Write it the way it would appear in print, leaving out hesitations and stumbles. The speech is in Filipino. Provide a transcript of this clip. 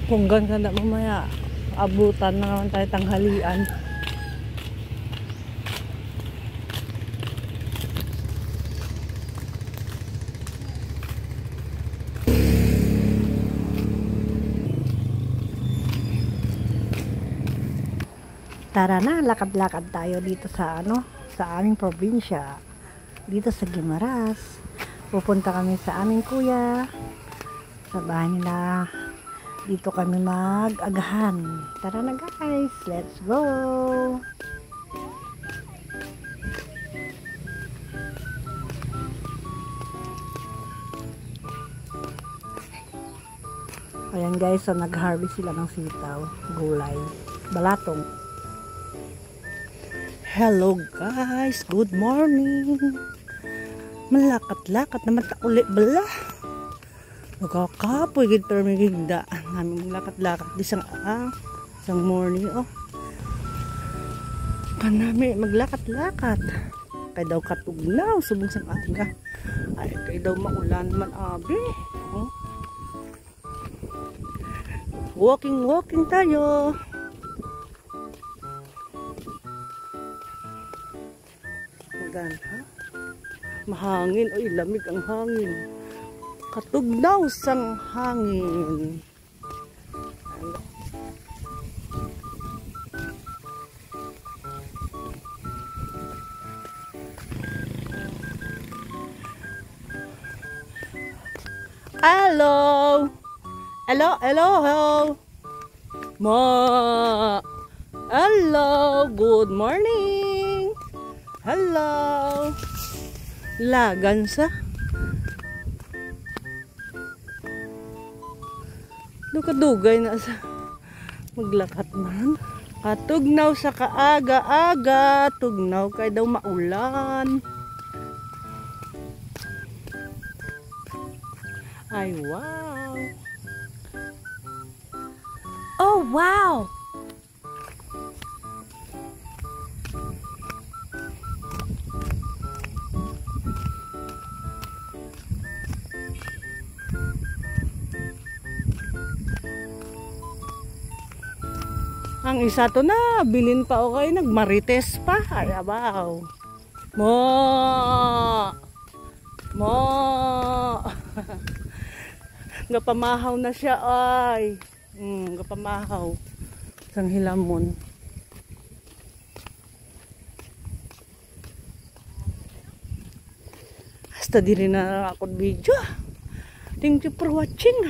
Hanggang na mamaya abutan na naman tayo tanghalian. Tara na, lakad-lakad tayo dito sa sa aming probinsya, dito sa Guimaras. Pupunta kami sa aming kuya, sa bahay nila. Dito kami mag-agahan. Tara na guys, let's go! Ayan guys, so nag-harvest sila ng sitaw, gulay, balatong. Hello guys, good morning. Malakat-lakat naman ta ulit bala. Nagkakapoy gid pero may gigda. Namin lakat-lakat isang morning kanami maglakat-lakat. Kay daw katugnaw subong sang aga. Ay kay daw maulan man abi. Walking tayo. Ha? Mahangin, oy lamig ang hangin. Katugnaw sang hangin. Hello. Hello. Hello, good morning. Hello. Lagan sa. Kadugay na sa maglakat man. Katugnaw sa kaaga-aga. Tugnaw kay daw maulan. Ay wow. Oh wow. Ang isa to na, bilin pa o kayo, nagmarites pa. Ay, abaw. Mo. Gapamahaw na siya, ay. Gapamahaw. Sang hilamon. Hasta di rin na ako video. Thank you for watching.